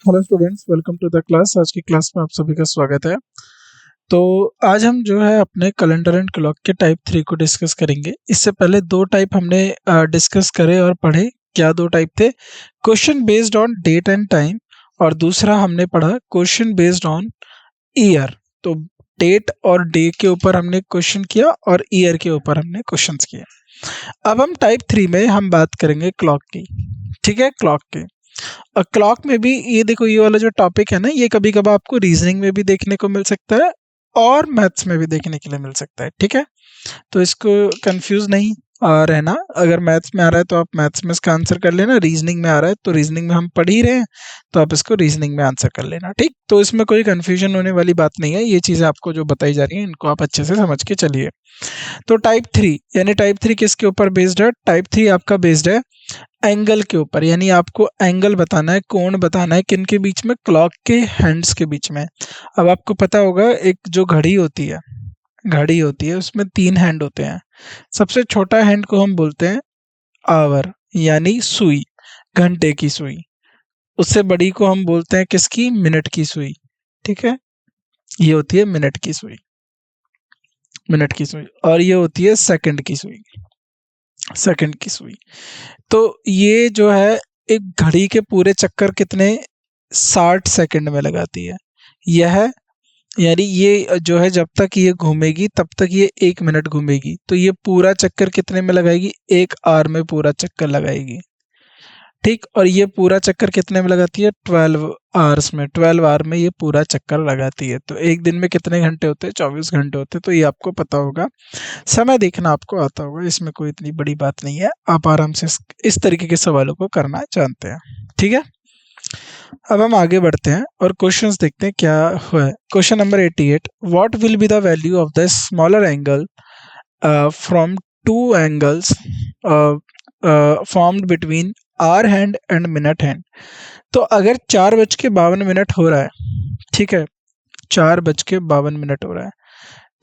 Hello students, welcome to the class. आज की class में आप सभी का स्वागत है। तो आज हम जो है अपने कैलेंडर एंड क्लॉक के टाइप 3 को डिस्कस करेंगे। इससे पहले दो टाइप हमने डिस्कस करे और पढ़े। क्या दो टाइप थे? Question based on date and time, और दूसरा हमने पढ़ा क्वेश्चन बेस्ड ऑन ईयर। तो डेट और डे के ऊपर हमने क्वेश्चन किया और ईयर के ऊपर हमने क्वेश्चंस किए। अब हम टाइप 3 में हम बात करेंगे क्लॉक की। ठीक है, क्लॉक की। और क्लॉक में भी ये देखो, ये वाला जो टॉपिक है ना, ये कभी कभार आपको रीजनिंग में भी देखने को मिल सकता है और मैथ्स में भी देखने के लिए मिल सकता है। ठीक है, तो इसको कंफ्यूज नहीं रहना। अगर मैथ्स में आ रहा है तो आप मैथ्स में इसका आंसर कर लेना, रीजनिंग में आ रहा है तो रीजनिंग में हम पढ़ ही रहे हैं तो आप इसको रीजनिंग में आंसर कर लेना। ठीक, तो इसमें कोई कंफ्यूजन होने वाली बात नहीं है। ये चीजें आपको जो बताई जा रही हैं इनको आप अच्छे से समझ के चलिए। तो टाइप 3 यानी टाइप 3 किसके ऊपर बेस्ड है? टाइप 3 आपका बेस्ड है एंगल के ऊपर। यानी आपको एंगल बताना है, कोण बताना है, किन के बीच में? क्लॉक के हैंड्स के बीच में। अब आपको पता होगा, एक जो घड़ी होती है उसमें 3 हैंड होते हैं। सबसे छोटा हैंड को हम बोलते हैं आवर, यानी सुई, घंटे की सुई। उससे बड़ी को हम बोलते हैं किसकी? मिनट की सुई। ठीक है, ये होती है मिनट की सुई। और ये होती है सेकंड की सुई। तो ये जो है, एक घड़ी के पूरे चक्कर कितने? 60 सेकंड में लगाती है यह। यानी ये जो है, जब तक ये घूमेगी तब तक ये 1 मिनट घूमेगी, तो ये पूरा चक्कर कितने में लगाएगी? 1 आवर में पूरा चक्कर लगाएगी। ठीक, और ये पूरा चक्कर कितने में लगाती है? 12 आवर्स में। 12 आवर में ये पूरा चक्कर लगाती है। तो एक दिन में कितने घंटे होते हैं? 24 घंटे होते हैं। तो ये आपको पता होगा, समय देखना आपको आता होगा, इसमें कोई इतनी बड़ी बात नहीं है। आप आराम से इस तरीके के सवालों को करना जानते हैं। ठीक है, अब हम आगे बढ़ते हैं और क्वेश्चंस देखते हैं क्या हुआ है। Question number 88, what will be the value of the smaller angle from two angles formed between hour hand and minute hand. तो अगर 4:52 हो रहा है, ठीक है, 4:52 हो रहा है,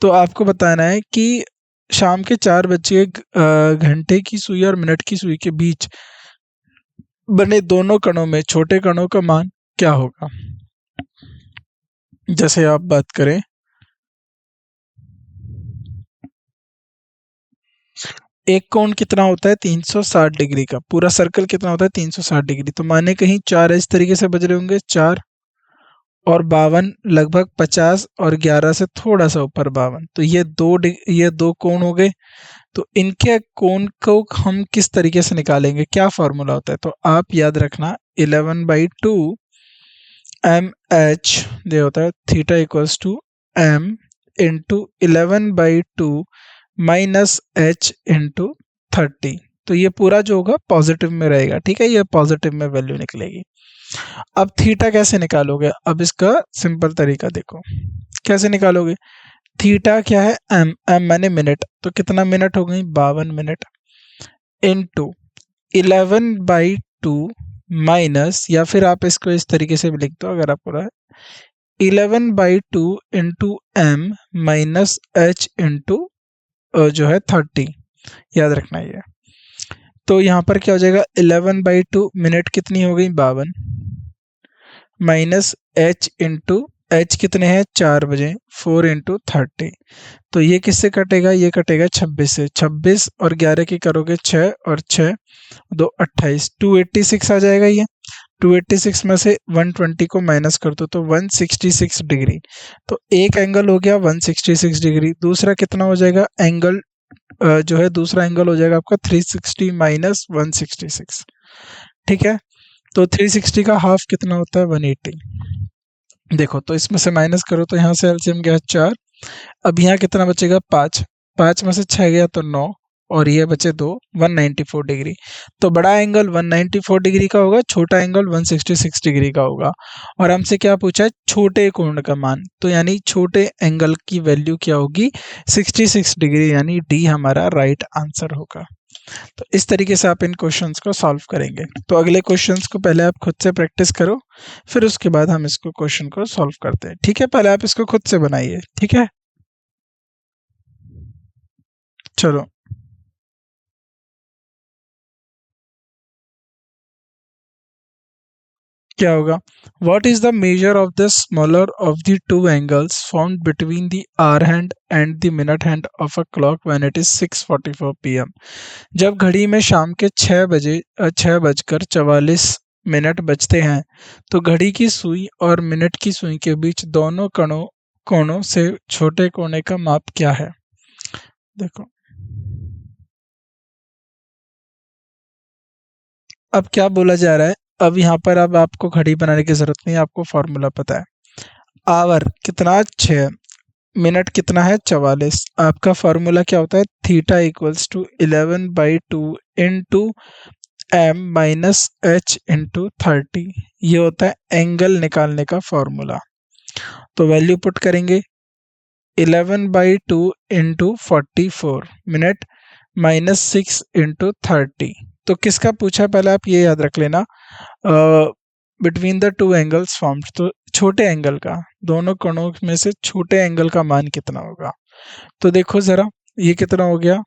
तो आपको बताना है कि शाम के 4 बजे घंटे की सुई और मिनट की सुई के बीच बने दोनों कणों में छोटे कणों का मान क्या होगा। जैसे आप बात करें, एक कोण कितना होता है? 360 डिग्री का। पूरा सर्कल कितना होता है? 360 डिग्री। तो माने कहीं 4 इस तरीके से बज रहे होंगे, 4 और 52 लगभग 50 और 11 से थोड़ा सा ऊपर 52। तो ये दो कोण हो गए। तो इनके कोण को हम किस तरीके से निकालेंगे? क्या फॉर्मूला होता है? तो आप याद रखना, 11/2 एम एच ये होता है, theta equals to M into 11/2 minus H into 30। तो ये पूरा जो होगा पॉजिटिव में रहेगा। ठीक है, ये पॉजिटिव में वैल्यू निकलेगी। अब थीटा कैसे निकालोगे? अब इसका सिंपल तरीका देखो, कैसे निकालोगे? थीटा क्या है? एम माने मिनट। तो कितना मिनट हो गई? 52 मिनट इंटू 11/2 माइनस, या फिर आप इसको इस तरीके से भी लिख दो अगर आपको रहा है, 11/2 into M minus H into जो है 30। याद रखना ये। तो यहाँ पर क्या हो जाएगा? 11/2 मिनट कितनी हो गई? 52 माइनस एच इंटू एच कितने हैं? 4 बजे, 4 इंटू 30। तो ये किससे कटेगा? ये कटेगा 26 से। 26 और 11 की करोगे 6 और 6 2 28, 286 आ जाएगा ये। 286 में से 120 को माइनस कर दो तो 166 डिग्री। तो एक एंगल हो गया 166 डिग्री। दूसरा कितना हो जाएगा एंगल? जो है दूसरा एंगल हो जाएगा आपका 360 माइनस 166। ठीक है, तो 360 का हाफ कितना होता है? 180। देखो, तो इसमें से माइनस करो तो यहाँ से एलसीएम गया 4। अब यहाँ कितना बचेगा? 5। 5 में से 6 गया तो 9, और ये बचे 2, 194 डिग्री। तो बड़ा एंगल 194 डिग्री का होगा, छोटा एंगल 166 डिग्री का होगा। और हमसे क्या पूछा है? छोटे कोण का मान। तो यानी छोटे एंगल की वैल्यू क्या होगी? 66 डिग्री, यानी डी हमारा राइट आंसर होगा। तो इस तरीके से आप इन क्वेश्चंस को सॉल्व करेंगे। तो अगले क्वेश्चंस को पहले आप खुद से प्रैक्टिस करो, फिर उसके बाद हम इसको क्वेश्चन को सॉल्व करते हैं। ठीक है, पहले आप इसको खुद से बनाइए। ठीक है, चलो। क्या होगा? What is the measure of the smaller of the two angles found between the hour hand and the minute hand of a clock when it is 6:44 PM? जब घड़ी में शाम के 6:44 बजते हैं तो घड़ी की सुई और मिनट की सुई के बीच दोनों कोणों से छोटे कोने का माप क्या है? देखो, अब क्या बोला जा रहा है? अब यहाँ पर अब आपको घड़ी बनाने की जरूरत नहीं है, आपको फॉर्मूला पता है। आवर कितना? 6। मिनट कितना है? 44। आपका फॉर्मूला क्या होता है? Theta equals to 11/2 into M minus H into 30। ये होता है एंगल निकालने का फॉर्मूला। तो वैल्यू पुट करेंगे 11/2 इंटू 44 मिनट माइनस 6 इंटू 30। तो किसका पूछा पहले आप ये याद रख लेना, between the two angles formed, तो छोटे एंगल का, दोनों कोणों में से छोटे एंगल का मान कितना होगा? तो देखो जरा, ये कितना हो गया?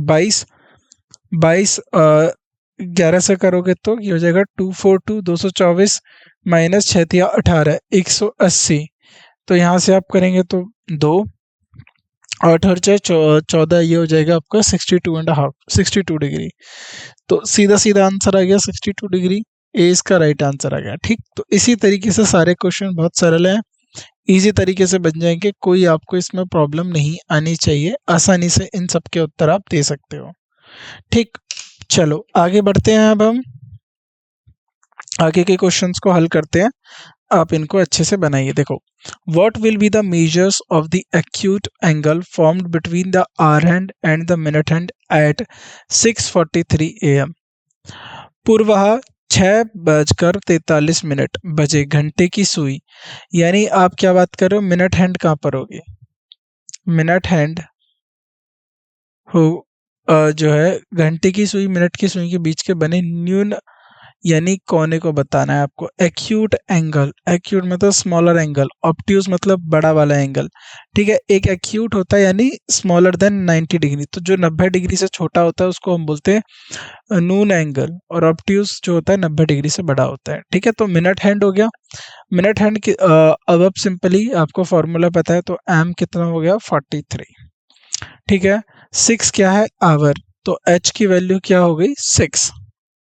22। 22 11 से करोगे तो ये हो जाएगा 242 224 माइनस 6 × 18 180। तो यहाँ से आप करेंगे तो 2 8 और 14, ये हो जाएगा आपका 62.5 62 डिग्री। तो सीधा सीधा आंसर आ गया 62 डिग्री। ए इसका राइट आंसर आ गया। ठीक, तो इसी तरीके से सारे क्वेश्चन बहुत सरल हैं, इजी तरीके से बन जाएंगे, कोई आपको इसमें प्रॉब्लम नहीं आनी चाहिए, आसानी से इन सब के उत्तर आप दे सकते हो। ठीक, चलो आगे बढ़ते हैं। अब हम आगे के क्वेश्चंस को हल करते हैं, आप इनको अच्छे से बनाइए। देखो, what will be the measures of the acute angle formed between the hour hand and the minute hand at 6:43 am? पूर्वः 6:43 बजे घंटे की सुई, यानी आप क्या बात कर रहे हो? मिनट हैंड कहाँ पर होगी? मिनट हैंड हो जो है घंटे की सुई मिनट की सुई के बीच के बने न्यून यानी कोने को बताना है आपको। एक्यूट एंगल, एक्यूट मतलब स्मॉलर एंगल, ऑब्ट्यूज मतलब बड़ा वाला एंगल। ठीक है, एक एक्यूट होता है यानी स्मॉलर देन 90 डिग्री, तो जो 90 डिग्री से छोटा होता है उसको हम बोलते हैं नून एंगल, और ऑब्ट्यूज जो होता है 90 डिग्री से बड़ा होता है। ठीक है, तो मिनट हैंड हो गया। मिनट हैंड की अब सिंपली आपको फॉर्मूला पता है, तो एम कितना हो गया? 43। ठीक है, 6 क्या है? आवर, तो एच की वैल्यू क्या हो गई? 6।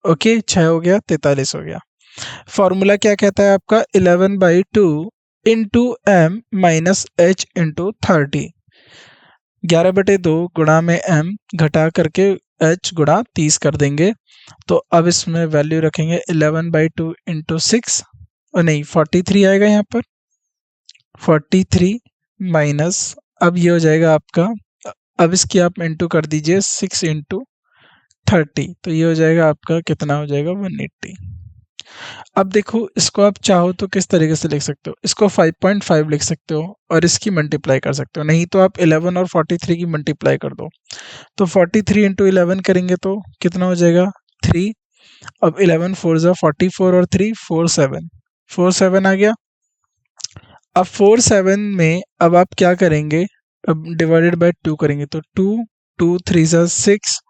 ओके, 6 हो गया, 43 हो गया। फॉर्मूला क्या कहता है आपका? 11/2 into M minus H into 30। 11/2 गुणा में एम घटा करके एच गुणा 30 कर देंगे। तो अब इसमें वैल्यू रखेंगे 11/2 इंटू 6, और नहीं 43 आएगा यहाँ पर। 43 माइनस, अब ये हो जाएगा आपका, अब इसकी आप इंटू कर दीजिए 6 इंटू 30, तो ये हो जाएगा आपका, कितना हो जाएगा? 180। अब देखो, इसको आप चाहो तो किस तरीके से लिख सकते हो? इसको 5.5 लिख सकते हो और इसकी मल्टीप्लाई कर सकते हो, नहीं तो आप 11 और 43 की मल्टीप्लाई कर दो। तो 43 इंटू 11 करेंगे तो कितना हो जाएगा? 3। अब 11 4 जा 44 और 3 47, 47 आ गया। अब 47 में अब आप क्या करेंगे? अब डिवाइडेड बाय 2 करेंगे, तो 2 2 3 जा 6,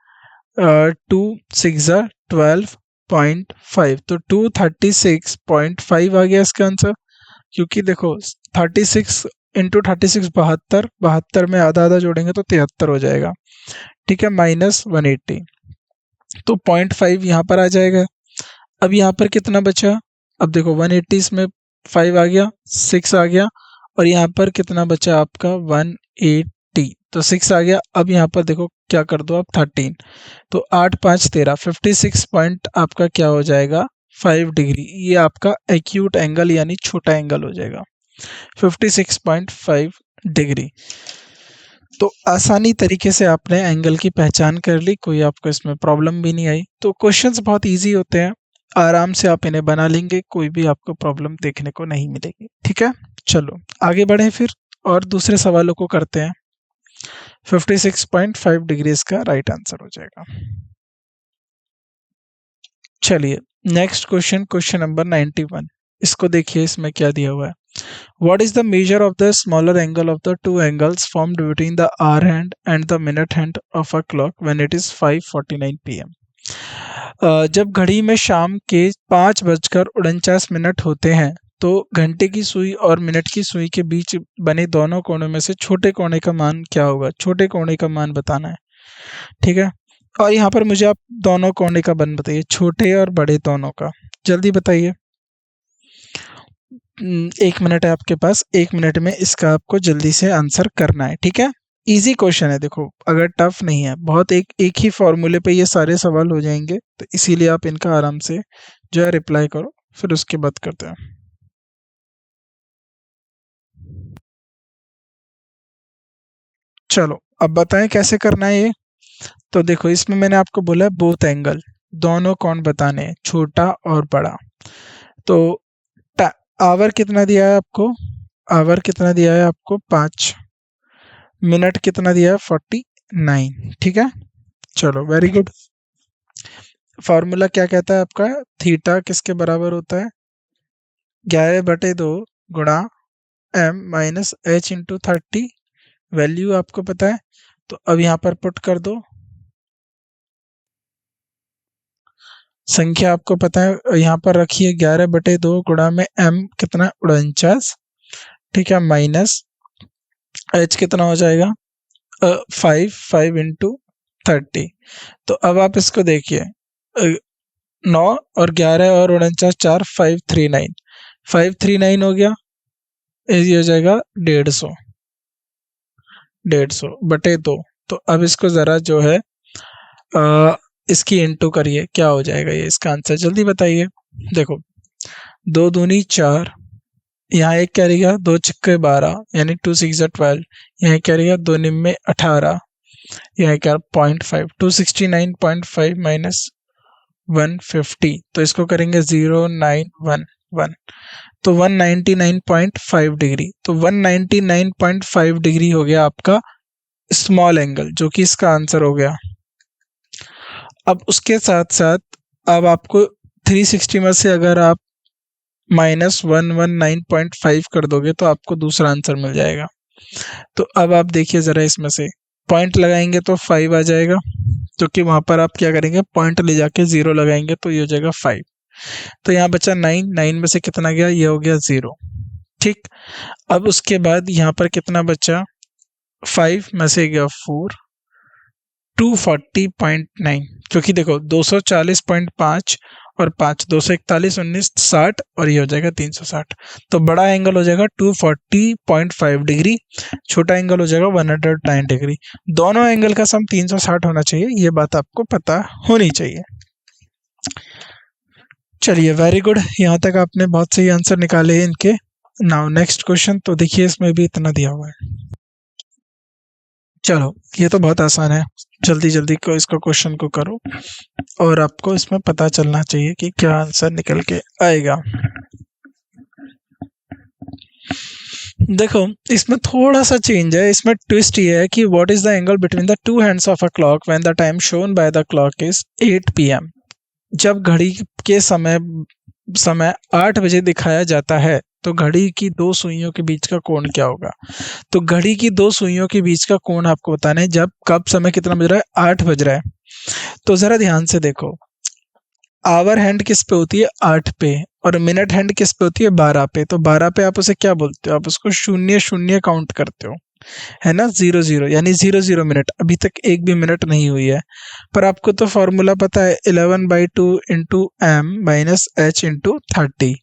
2 6 जा 12.5, तो 236.5 आ गया इसका आंसर। क्योंकि देखो 36 इंटू 36 72, 72 में आधा आधा जोड़ेंगे तो 73 हो जाएगा। ठीक है, माइनस 180, तो 0.5 यहाँ पर आ जाएगा। अब यहाँ पर कितना बचा? अब देखो 180 इसमें 5 आ गया, 6 आ गया, और यहाँ पर कितना बचा आपका? 180, तो 6 आ गया। अब यहाँ पर देखो क्या कर दो आप? 13, तो 8 5 13, 56 पॉइंट आपका क्या हो जाएगा? 5 डिग्री। ये आपका एक्यूट एंगल यानी छोटा एंगल हो जाएगा, 56.5 डिग्री। तो आसानी तरीके से आपने एंगल की पहचान कर ली, कोई आपको इसमें प्रॉब्लम भी नहीं आई। तो क्वेश्चंस बहुत इजी होते हैं, आराम से आप इन्हें बना लेंगे, कोई भी आपको प्रॉब्लम देखने को नहीं मिलेगी। ठीक है, चलो आगे बढ़े फिर और दूसरे सवालों को करते हैं। 56.5 डिग्री इसका राइट आंसर हो जाएगा। चलिए नेक्स्ट क्वेश्चन, क्वेश्चन नंबर 91। इसको देखिए, इसमें क्या दिया हुआ है? What is the measure of the smaller angle of the two angles formed between the hour hand and the minute hand of a clock when it is 5:49 p.m.? जब घड़ी में शाम के 5:49 होते हैं तो घंटे की सुई और मिनट की सुई के बीच बने दोनों कोणों में से छोटे कोणे का मान क्या होगा? छोटे कोणे का मान बताना है, ठीक है। और यहाँ पर मुझे आप दोनों कोणे का मान बताइए, छोटे और बड़े दोनों का, जल्दी बताइए। 1 मिनट है आपके पास, 1 मिनट में इसका आपको जल्दी से आंसर करना है, ठीक है। इजी क्वेश्चन है, देखो अगर टफ नहीं है, बहुत एक ही फॉर्मूले पे ये सारे सवाल हो जाएंगे, तो इसीलिए आप इनका आराम से जो है रिप्लाई करो, फिर उसके बाद करते हैं। चलो अब बताएं कैसे करना है ये। तो देखो इसमें मैंने आपको बोला है बोथ एंगल, दोनों कोण बताने हैं, छोटा और बड़ा। तो आवर कितना दिया है आपको? आवर कितना दिया है आपको? 5। मिनट कितना दिया है? 49, ठीक है। चलो वेरी गुड। फॉर्मूला क्या कहता है आपका? थीटा किसके बराबर होता है? 11/2 गुणा m minus h into 30। Value आपको पता है, तो अब यहाँ पर पुट कर दो। संख्या आपको पता है, यहाँ पर रखिए 11/2 गुणा में m कितना? 49, ठीक है, माइनस h कितना हो जाएगा? 5 इंटू 30। तो अब आप इसको देखिए, 9 और 11 और 49, 4, 539, 539 हो गया, ये हो जाएगा 150, 150/2। तो अब इसको जरा जो है इसकी इंटू करिए, क्या हो जाएगा ये इसका आंसर, जल्दी बताइए। देखो 2 दूनी 4, यहाँ एक क्या रहेगा? 2 छिक्के 12, यानी 2 6 12। यहाँ क्या रहेगा? 2 निम्मे 18, यहाँ क्या? 0.5, 269.5 माइनस 150, तो इसको करेंगे 0911, तो 199.5 डिग्री। तो 199.5 डिग्री हो गया आपका स्मॉल एंगल, जो कि इसका आंसर हो गया। अब उसके साथ साथ अब आपको 360 में से अगर आप -119.5 कर दोगे तो आपको दूसरा आंसर मिल जाएगा। तो अब आप देखिए जरा, इसमें से पॉइंट लगाएंगे तो 5 आ जाएगा, क्योंकि वहां पर आप क्या करेंगे? पॉइंट ले जाके 0 लगाएंगे, तो ये हो जाएगा 5। तो यहाँ बचा 9, 9 में से कितना गया? ये हो गया 0, ठीक। अब उसके बाद यहाँ पर कितना बचा? 5 में से गया 4, 240.9, क्योंकि देखो 240.5 और 5, 241, 19, 60, और ये हो जाएगा 360। तो बड़ा एंगल हो जाएगा 240.5 डिग्री, छोटा एंगल हो जाएगा 109 डिग्री। दोनों एंगल का सम 360 होना चाहिए, ये बात आपको पता होनी चाहिए। चलिए वेरी गुड, यहाँ तक आपने बहुत सही आंसर निकाले हैं इनके। नाउ नेक्स्ट क्वेश्चन, तो देखिए इसमें भी इतना दिया हुआ है। चलो ये तो बहुत आसान है, जल्दी जल्दी को इसको क्वेश्चन को करो, और आपको इसमें पता चलना चाहिए कि क्या आंसर निकल के आएगा। देखो इसमें थोड़ा सा चेंज है, इसमें ट्विस्ट ये है कि what is the angle between the two hands of a clock when the time shown by the clock is 8 PM। जब घड़ी के समय 8 बजे दिखाया जाता है, तो घड़ी की 2 सुइयों के बीच का कोण क्या होगा? तो घड़ी की 2 सुइयों के बीच का कोण आपको बताना है, जब कब समय कितना बज रहा है? 8 बज रहा है। तो जरा ध्यान से देखो, आवर हैंड किस पे होती है? 8 पे, और मिनट हैंड किस पे होती है? 12 पे। तो 12 पे आप उसे क्या बोलते हो? आप उसको 0 काउंट करते हो, है ना? 0 यानी 0 मिनट, अभी तक एक भी मिनट नहीं हुई है। पर आपको तो फॉर्मूला पता है, 11/2 into m minus h into 30।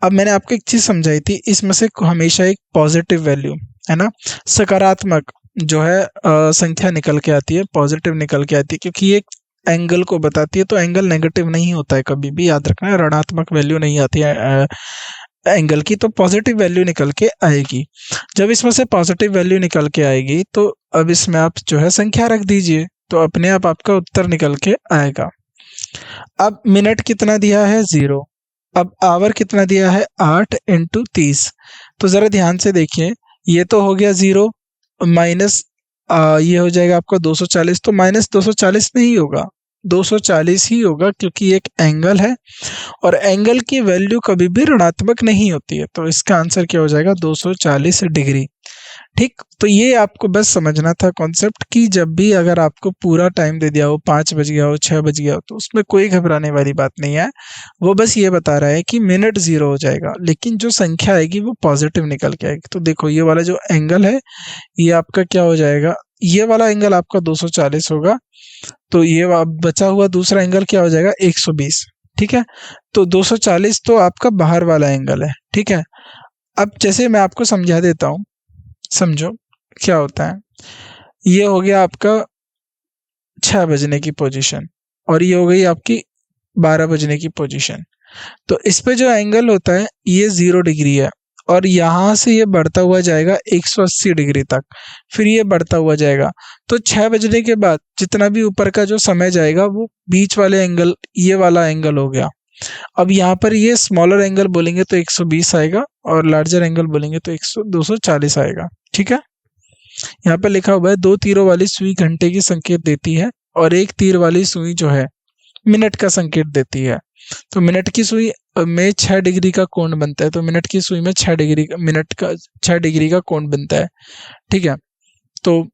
अब मैंने आपको एक चीज समझाई थी, इसमें से हमेशा एक पॉजिटिव वैल्यू, है ना, सकारात्मक जो है संख्या निकल के आती है, पॉजिटिव निकल के आती है, क्योंकि ये एंगल को बताती है। तो एंगल नेगेटिव नहीं होता है कभी भी, याद रखना, ऋणात्मक वैल्यू नहीं आती है एंगल की, तो पॉजिटिव वैल्यू निकल के आएगी। जब इसमें से पॉजिटिव वैल्यू निकल के आएगी, तो अब इसमें आप जो है संख्या रख दीजिए, तो अपने आप आपका उत्तर निकल के आएगा। अब मिनट कितना दिया है? 0। अब आवर कितना दिया है? 8 इंटू 30। तो जरा ध्यान से देखिए, ये तो हो गया 0, माइनस ये हो जाएगा आपका 240। तो माइनस 240 नहीं होगा, 240 ही होगा, क्योंकि एक एंगल है और एंगल की वैल्यू कभी भी ऋणात्मक नहीं होती है। तो इसका आंसर क्या हो जाएगा? 240 डिग्री। ठीक, तो ये आपको बस समझना था कॉन्सेप्ट कि जब भी अगर आपको पूरा टाइम दे दिया हो, 5 बज गया हो, 6 बज गया हो, तो उसमें कोई घबराने वाली बात नहीं है। वो बस ये बता रहा है कि मिनट 0 हो जाएगा, लेकिन जो संख्या आएगी वो पॉजिटिव निकल के आएगी। तो देखो ये वाला जो एंगल है ये आपका क्या हो जाएगा, ये वाला एंगल आपका 240 होगा, तो ये बचा हुआ दूसरा एंगल क्या हो जाएगा 120। ठीक है, तो 240 तो आपका बाहर वाला एंगल है। ठीक है, अब जैसे मैं आपको समझा देता हूँ, समझो क्या होता है। ये हो गया आपका 6 बजने की पोजीशन और ये हो गई आपकी 12 बजने की पोजीशन। तो इस पे जो एंगल होता है ये 0 डिग्री है और यहाँ से ये बढ़ता हुआ जाएगा 180 डिग्री तक, फिर ये बढ़ता हुआ जाएगा। तो 6 बजने के बाद जितना भी ऊपर का जो समय जाएगा वो बीच वाले एंगल, ये वाला एंगल हो गया। अब यहाँ पर ये स्मॉलर एंगल बोलेंगे तो 120 आएगा और लार्जर एंगल बोलेंगे तो 240 आएगा। ठीक है, यहाँ पर लिखा हुआ है 2 तीरों वाली सुई घंटे की संकेत देती है और 1 तीर वाली सुई जो है मिनट का संकेत देती है। तो मिनट की सुई में 6 डिग्री का कोण बनता है, तो मिनट की सुई में 6 डिग्री का, मिनट का 6 डिग्री का कोण बनता है। ठीक है, तो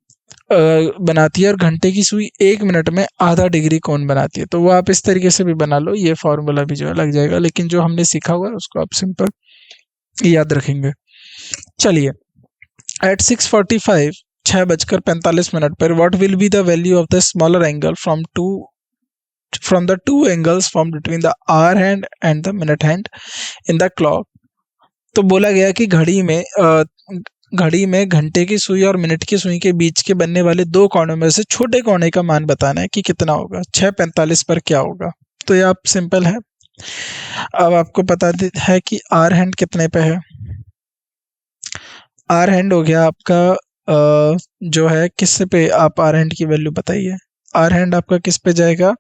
बनाती है और घंटे की सुई 1 मिनट में आधा डिग्री कोण बनाती है। तो वो आप इस तरीके से भी बना लो, ये फॉर्मूला भी जो है लग जाएगा, लेकिन जो हमने सीखा हुआ है उसको आप सिंपल याद रखेंगे। चलिए, एट 6:45 6:45 पर what will be the value of the smaller angle from the two angles formed between the hour hand and the minute hand in the clock। तो बोला गया कि घड़ी में घंटे की सुई और मिनट की सुई के बीच के बनने वाले दो कोणों में से छोटे कोने का मान बताना है कि कितना होगा। 6:45 पर क्या होगा, तो ये आप सिंपल है। अब आपको पता है कि आर हैंड कितने पे है। आर हैंड हो गया आपका जो है किस पे, आप आर हैंड की वैल्यू बताइए। आर हैंड आपका किस पे जाएगा,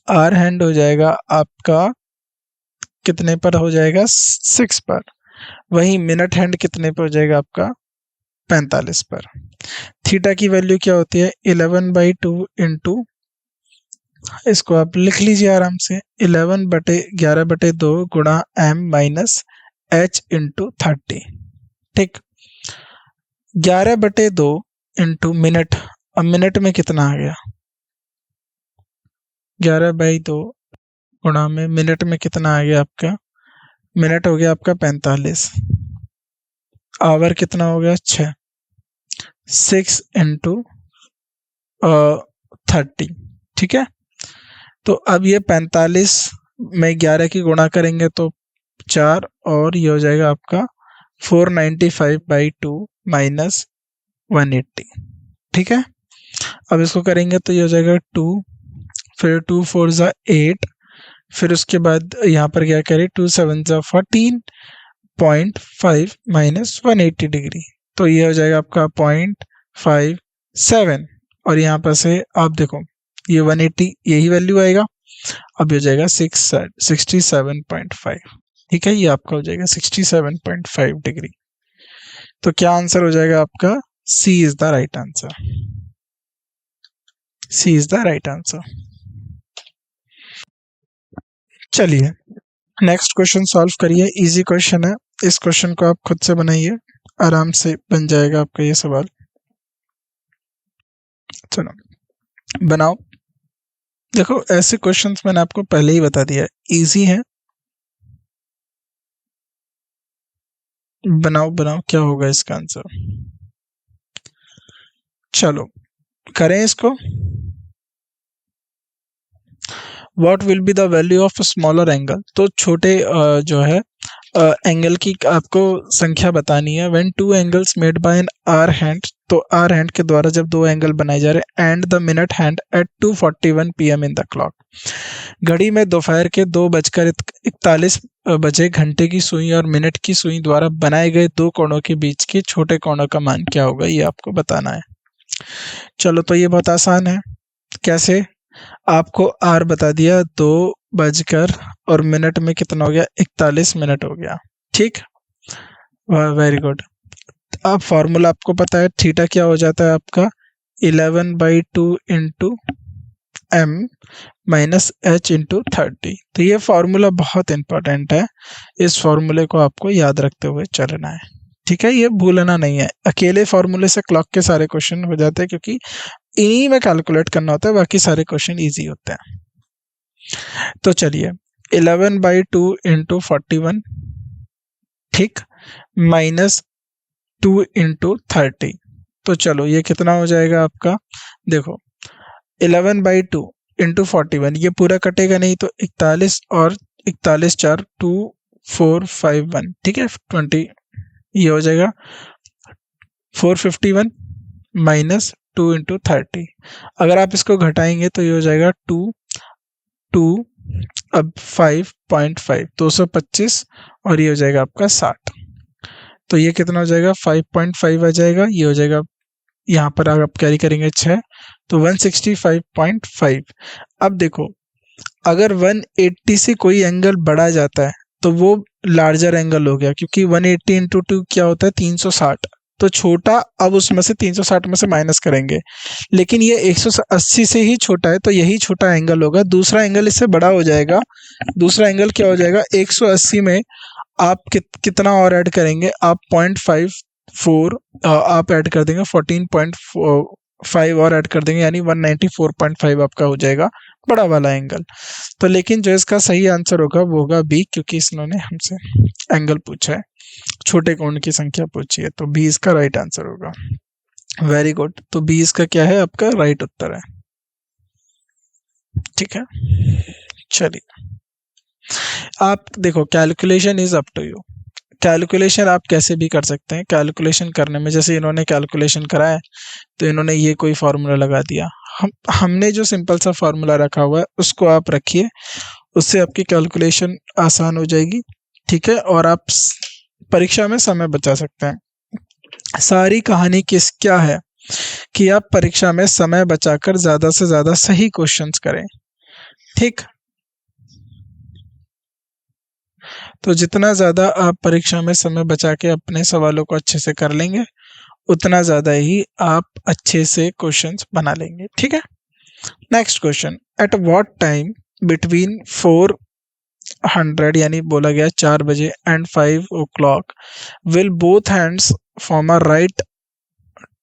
आर हैंड हो जाएगा आपका कितने पर हो जाएगा 6 पर। वहीं मिनट हैंड कितने पर हो जाएगा आपका 45 पर। थीटा की वैल्यू क्या होती है 11/2 इंटू, इसको आप लिख लीजिए आराम से, 11/11/2 गुणा m माइनस h इंटू 30। ठीक, 11/2 इंटू मिनट, अब मिनट में कितना आ गया 11/2 गुणा में मिनट में कितना आ गया आपका, मिनट हो गया आपका 45, आवर कितना हो गया 6, 6 इंटू 30। ठीक है, तो अब ये 45 में 11 की गुणा करेंगे तो 4 और ये हो जाएगा आपका 495/2 माइनस 180। ठीक है, अब इसको करेंगे तो ये हो जाएगा 2, फिर 2 4 ज़ा 8, फिर उसके बाद यहाँ पर क्या करें 2 7 ज़ा 14.5 माइनस 180 डिग्री, तो ये हो जाएगा आपका 0.57 और यहाँ पर से आप देखो ये 180 यही वैल्यू आएगा। अब हो जाएगा 67.5। ठीक है, ये आपका हो जाएगा 67.5 डिग्री। तो क्या आंसर हो जाएगा आपका, C is the right answer. C is the right answer. चलिए नेक्स्ट क्वेश्चन सॉल्व करिए, इजी क्वेश्चन है, इस क्वेश्चन को आप खुद से बनाइए, आराम से बन जाएगा आपका ये सवाल। चलो बनाओ। देखो ऐसे क्वेश्चंस मैंने आपको पहले ही बता दिया है, इजी है। बनाओ बनाओ, क्या होगा इसका आंसर। चलो करें इसको। What will be the value of smaller angle, तो छोटे जो है एंगल की आपको संख्या बतानी है। When two angles made by an hour hand, तो आर हैंड के द्वारा जब दो एंगल बनाए जा रहे हैं, and the minute hand at 2:41 PM in the clock, घड़ी में दोपहर के 2:41 बजे घंटे की सुई और मिनट की सुई द्वारा बनाए गए दो कोणों के बीच के छोटे कोणों का मान क्या होगा, ये आपको बताना है। चलो तो ये बहुत आसान है। कैसे, आपको आर बता दिया, 2 और मिनट में कितना हो गया 41 मिनट हो गया। ठीक, वेरी गुड। अब फॉर्मूला आपको पता है, थीटा क्या हो जाता है आपका 11/2 into m minus h into 30। तो ये फॉर्मूला बहुत इंपॉर्टेंट है, इस फॉर्मूले को आपको याद रखते हुए चलना है। ठीक है, ये भूलना नहीं है। अकेले फॉर्मूले से क्लॉक के सारे क्वेश्चन हो जाते हैं, क्योंकि इन्हीं में कैलकुलेट करना होता है, बाकी सारे क्वेश्चन इजी होते हैं। तो चलिए 11/2 इंटू 41, ठीक, माइनस 2 इंटू 30। तो चलो ये कितना हो जाएगा आपका, देखो 11/2 इंटू 41, ये पूरा कटेगा नहीं, तो 41 और 41 4 2 4 5 1, ठीक है 20, ये हो जाएगा 451 माइनस 2 इंटू 30। अगर आप इसको घटाएंगे तो ये हो जाएगा 2 2, अब 5.5 225, और ये हो जाएगा आपका 60। तो ये कितना हो जाएगा 5.5 आ जाएगा, ये हो जाएगा, यहाँ पर अगर आप कैरी करेंगे 6, तो 165.5। अब देखो अगर 180 से कोई एंगल बढ़ा जाता है तो वो लार्जर एंगल हो गया, क्योंकि 180 इंटू 2 क्या होता है 360, तो छोटा, अब उसमें से 360 में से माइनस करेंगे, लेकिन ये 180 से ही छोटा है, तो यही छोटा एंगल होगा। दूसरा एंगल इससे बड़ा हो जाएगा, दूसरा एंगल क्या हो जाएगा, 180 में आप कितना और ऐड करेंगे, आप 0.54 आप ऐड कर देंगे, 14.5 और ऐड कर देंगे, यानी 194.5 आपका हो जाएगा बड़ा वाला एंगल। तो लेकिन जो इसका सही आंसर होगा वो होगा बी, क्योंकि इन्होंने हमसे एंगल पूछा है, छोटे कोण की संख्या पूछी है, तो बी इसका राइट आंसर होगा। वेरी गुड, तो बी इसका क्या है, आपका राइट उत्तर है। ठीक है, चलिए आप देखो, calculation is up to you. Calculation आप कैसे भी कर सकते हैं। कैलकुलेशन करने में जैसे इन्होंने कैलकुलेशन करा है, तो इन्होंने ये कोई फार्मूला लगा दिया, हमने जो सिंपल सा फार्मूला रखा हुआ है उसको आप रखिए, उससे आपकी कैलकुलेशन आसान हो जाएगी। ठीक है, और आप परीक्षा में समय बचा सकते हैं। सारी कहानी क्या है कि आप परीक्षा में समय बचाकर ज्यादा से ज्यादा सही क्वेश्चंस करें। ठीक, तो जितना ज्यादा आप परीक्षा में समय बचा के अपने सवालों को अच्छे से कर लेंगे, उतना ज्यादा ही आप अच्छे से क्वेश्चंस बना लेंगे। ठीक है, next question, at what time between 400 यानी बोला गया 4 बजे and 5 o'clock will both hands form a right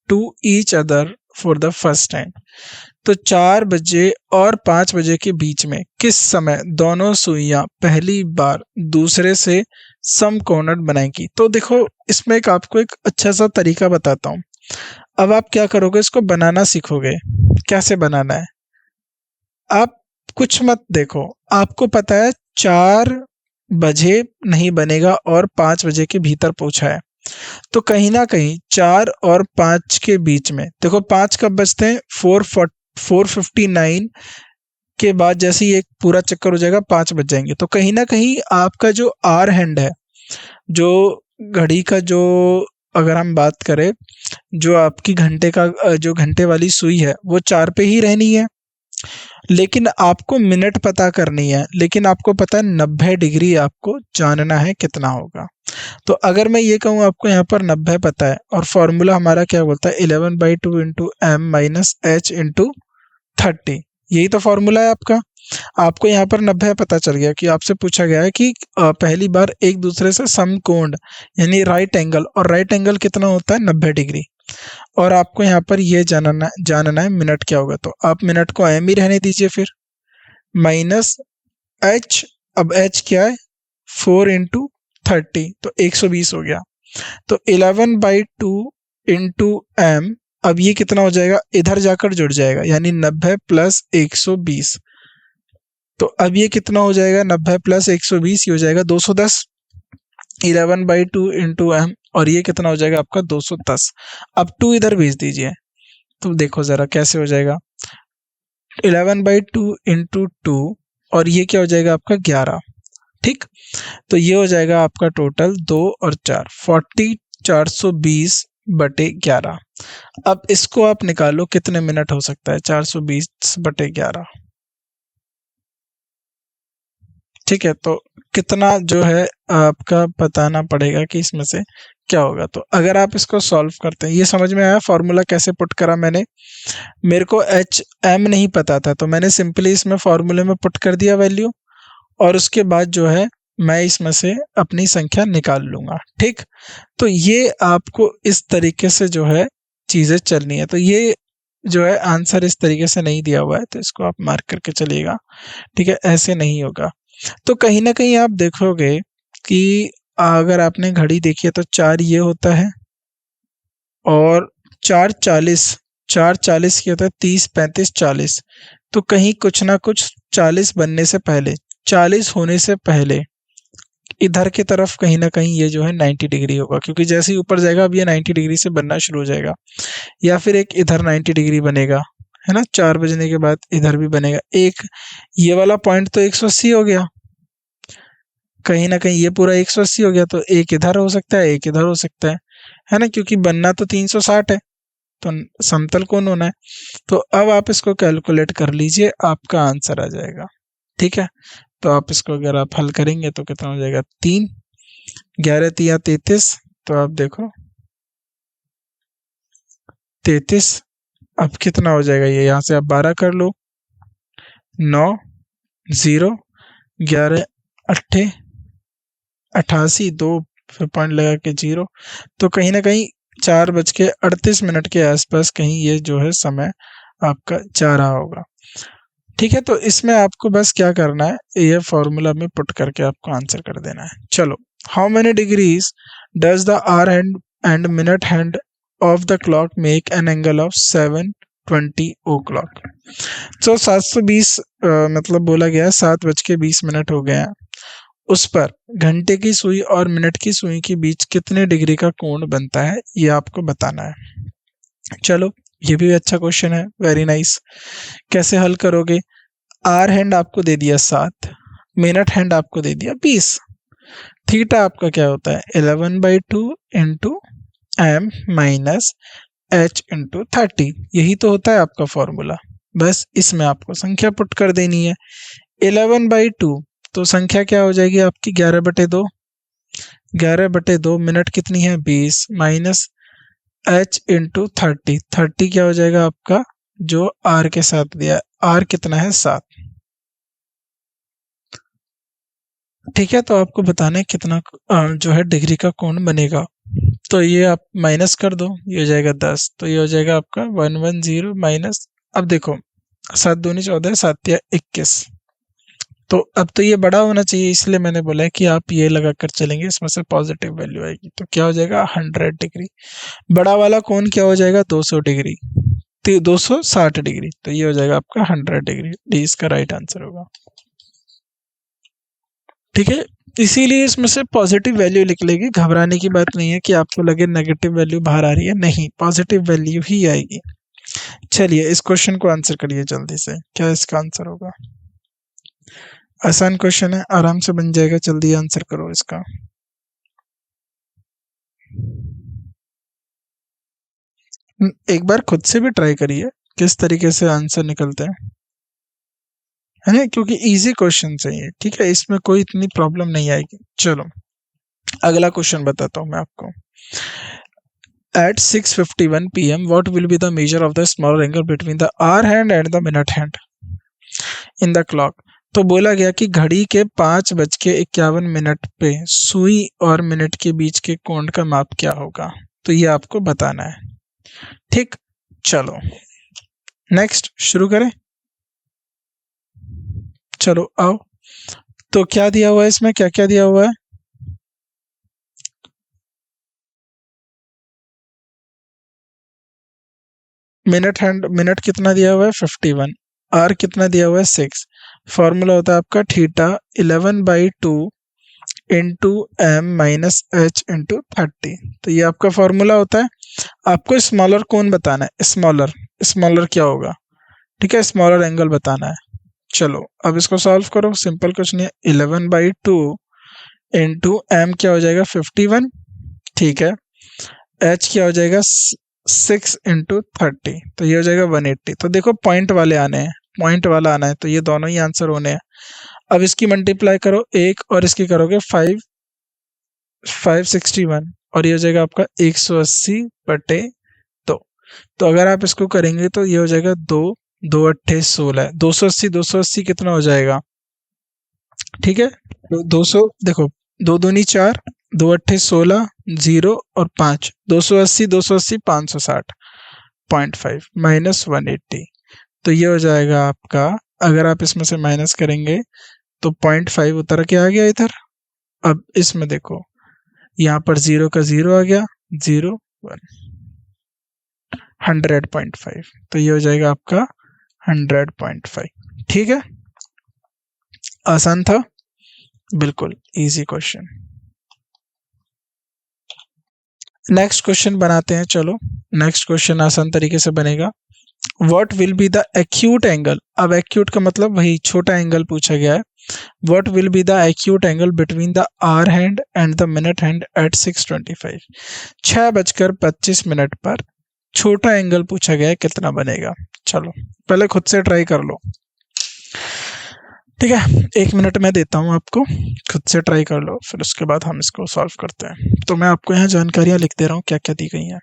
to each other for the first time. तो 4 बजे और 5 बजे के बीच में किस समय दोनों सुइयां पहली बार दूसरे से समकोणित बनाएंगी। तो देखो इसमें आपको एक अच्छा सा तरीका बताता हूँ। अब आप क्या करोगे, इसको बनाना सीखोगे। कैसे बनाना है, आप कुछ मत देखो, आपको पता है 4 बजे नहीं बनेगा और 5 बजे के भीतर पूछा है, तो कहीं ना कहीं 4 और 5 के बीच में, देखो 5 कब बजते हैं, 4:59 के बाद जैसे ही एक पूरा चक्कर हो जाएगा 5 बज जाएंगे। तो कहीं ना कहीं आपका जो आर हैंड है, जो घड़ी का जो, अगर हम बात करें, जो आपकी घंटे का जो घंटे वाली सुई है वो 4 पे ही रहनी है, लेकिन आपको मिनट पता करनी है, लेकिन आपको पता है 90 डिग्री आपको जानना है कितना होगा। तो अगर मैं ये कहूँ आपको यहाँ पर 90 पता है, और फॉर्मूला हमारा क्या बोलता है, 11/2 into M minus H into 30, यही तो फॉर्मूला है आपका। आपको यहाँ पर 90 पता चल गया कि आपसे पूछा गया है कि पहली बार एक दूसरे से समकोण यानी राइट एंगल, और राइट एंगल कितना होता है 90 डिग्री, और आपको यहाँ पर ये जानना है मिनट क्या होगा। तो आप मिनट को एम ही रहने दीजिए, फिर माइनस एच, अब एच क्या है 4 इंटू 30, तो 120 हो गया। तो 11/2 इंटू एम, अब ये कितना हो जाएगा, इधर जाकर जुड़ जाएगा, यानी 90 प्लस 120। तो अब ये कितना हो जाएगा, 90 प्लस 120, ये हो जाएगा 210। 11/2 इंटू एम, और ये कितना हो जाएगा आपका 210। अब 2 इधर भेज दीजिए, तो देखो जरा कैसे हो जाएगा, 11/2 इंटू 2, और ये क्या हो जाएगा आपका 11। ठीक, तो ये हो जाएगा आपका टोटल 2 और 4 40 420/11। अब इसको आप निकालो कितने मिनट हो सकता है, 420/11। ठीक है, तो कितना जो है आपका बताना पड़ेगा कि इसमें से क्या होगा। तो अगर आप इसको सॉल्व करते हैं, ये समझ में आया फॉर्मूला कैसे पुट करा मैंने। मेरे को एच एम नहीं पता था, तो मैंने सिंपली इसमें फॉर्मूले में पुट कर दिया वैल्यू, और उसके बाद जो है मैं इसमें से अपनी संख्या निकाल लूंगा। ठीक, तो ये आपको इस तरीके से जो है चीजें चलनी है। तो ये जो है आंसर इस तरीके से नहीं दिया हुआ है, तो इसको आप मार्क करके चलिएगा। ठीक है, ऐसे नहीं होगा। तो कहीं ना कहीं आप देखोगे कि अगर आपने घड़ी देखी है तो 4 ये होता है, और 4:40, 4:40 क्या होता है, 30, 35, 40। तो कहीं कुछ ना कुछ 40 बनने से पहले, 40 होने से पहले इधर की तरफ कहीं ना कहीं ये जो है 90 डिग्री होगा, क्योंकि जैसे ही ऊपर जाएगा अब ये 90 डिग्री से बनना शुरू हो जाएगा। या फिर एक इधर 90 डिग्री बनेगा, है ना, 4 बजने के बाद इधर भी बनेगा एक। ये वाला पॉइंट तो 180 हो गया, कहीं ना कहीं ये पूरा 180 हो गया, तो एक इधर हो सकता है, एक इधर हो सकता है ना, क्योंकि बनना तो 360 है, तो समतल कोण होना है। तो अब आप इसको कैलकुलेट कर लीजिए, आपका आंसर आ जाएगा। ठीक है, तो आप इसको अगर आप हल करेंगे तो कितना हो जाएगा, 3, 11 तिया 33। तो आप देखो 33, अब कितना हो जाएगा, ये यहाँ से आप 12 कर लो, 9, 0, 11, 8, 88, 2, फिर पॉइंट लगा के 0। तो कहीं ना कहीं 4:38 के आसपास कहीं ये जो है समय आपका जा रहा होगा। ठीक है, तो इसमें आपको बस क्या करना है, ये फॉर्मूला में पुट करके आपको आंसर कर देना है। चलो, how many degrees does the hour hand and minute hand of the clock make an angle of 7:20 o'clock. तो 720 मतलब बोला गया है 7:20 हो गए हैं, उस पर घंटे की सुई और मिनट की सुई के बीच कितने डिग्री का कोण बनता है, ये आपको बताना है। चलो, ये भी अच्छा क्वेश्चन है, वेरी नाइस। कैसे हल करोगे, आर हैंड आपको दे दिया 7, मिनट हैंड आपको दे दिया 20, थीटा आपका क्या होता है 11/2 into M minus H into 30, यही तो होता है आपका फॉर्मूला। बस इसमें आपको संख्या पुट कर देनी है। 11/2 तो संख्या क्या हो जाएगी आपकी 11/2, 11/2 मिनट कितनी है 20, माइनस एच इंटू 30, 30 क्या हो जाएगा आपका जो आर के साथ दिया, आर कितना है 7। ठीक है, तो आपको बताना है कितना जो है डिग्री का कोण बनेगा। तो ये आप माइनस कर दो, ये हो जाएगा 10, तो ये हो जाएगा आपका 110 माइनस, अब देखो 7 दूनी 14, 7 तिया 21। तो अब तो ये बड़ा होना चाहिए, इसलिए मैंने बोला है कि आप ये लगा कर चलेंगे, इसमें से पॉजिटिव वैल्यू आएगी, तो क्या हो जाएगा 100 डिग्री। बड़ा वाला कोण क्या हो जाएगा 200 डिग्री, 260 डिग्री, तो ये हो जाएगा आपका 100 डिग्री। डी इसका राइट आंसर होगा। ठीक है, इसीलिए इसमें से पॉजिटिव वैल्यू लिख लेगी, घबराने की बात नहीं है कि आपको लगे नेगेटिव वैल्यू बाहर आ रही है, नहीं, पॉजिटिव वैल्यू ही आएगी। चलिए, इस क्वेश्चन को आंसर करिए जल्दी से, क्या इसका आंसर होगा। आसान क्वेश्चन है, आराम से बन जाएगा, जल्दी आंसर करो इसका। एक बार खुद से भी ट्राई करिए किस तरीके से आंसर निकलते हैं, है ना, क्योंकि इजी क्वेश्चन है ये। ठीक है, इसमें कोई इतनी प्रॉब्लम नहीं आएगी। चलो, अगला क्वेश्चन बताता हूं मैं आपको। At 6:51 p.m., what will be the measure of the smaller angle between the hour hand and the minute hand in the clock? तो बोला गया कि घड़ी के 5:51 पे सुई और मिनट के बीच के कोण का माप क्या होगा, तो ये आपको बताना है। ठीक, चलो नेक्स्ट शुरू करें। चलो आओ, तो क्या दिया हुआ है इसमें, क्या क्या दिया हुआ है, मिनट हैंड, मिनट कितना दिया हुआ है 51, आर कितना दिया हुआ है 6, फॉर्मूला होता है आपका theta 11/2 into M minus H into 30, तो ये आपका फॉर्मूला होता है। आपको स्मॉलर कोण बताना है, स्मॉलर, स्मॉलर क्या होगा, ठीक है, स्मॉलर एंगल बताना है। चलो, अब इसको सॉल्व करो, सिंपल कुछ नहीं है, 11/2 इंटू एम क्या हो जाएगा 51, ठीक है, एच क्या हो जाएगा 6 इंटू 30, तो ये हो जाएगा 180। तो देखो पॉइंट वाले आने हैं, पॉइंट वाला आना है, तो ये दोनों ही आंसर होने हैं। अब इसकी मल्टीप्लाई करो एक, और इसकी करोगे 561, और ये हो जाएगा आपका 180/2। तो अगर आप इसको करेंगे तो ये हो जाएगा 2, 2 अट्ठे 16, 280, 280 कितना हो जाएगा ठीक है, तो 200 देखो, दो दूनी 4, दो अट्ठे 16, 0 और 5, 280 280 560 0.5 माइनस 180। तो ये हो जाएगा आपका, अगर आप इसमें से माइनस करेंगे तो 0.5 उतर के आ गया इधर। अब इसमें देखो, यहाँ पर 0 का 0 आ गया, 0 1 100.5, तो ये हो जाएगा आपका 100.5। ठीक है, आसान था, बिल्कुल इजी क्वेश्चन। नेक्स्ट क्वेश्चन बनाते हैं, चलो नेक्स्ट क्वेश्चन आसान तरीके से बनेगा। What will be the acute angle, अब एक्यूट का मतलब वही छोटा एंगल पूछा गया है। What will be the acute angle between the hour hand and the minute hand at 6:25, 6:25 पर छोटा एंगल पूछा गया है, कितना बनेगा। चलो पहले खुद से ट्राई कर लो, ठीक है, 1 मिनट में देता हूँ आपको, खुद से ट्राई कर लो, फिर उसके बाद हम इसको सॉल्व करते हैं। तो मैं आपको यहाँ जानकारियां लिख दे रहा हूँ क्या क्या दी गई हैं।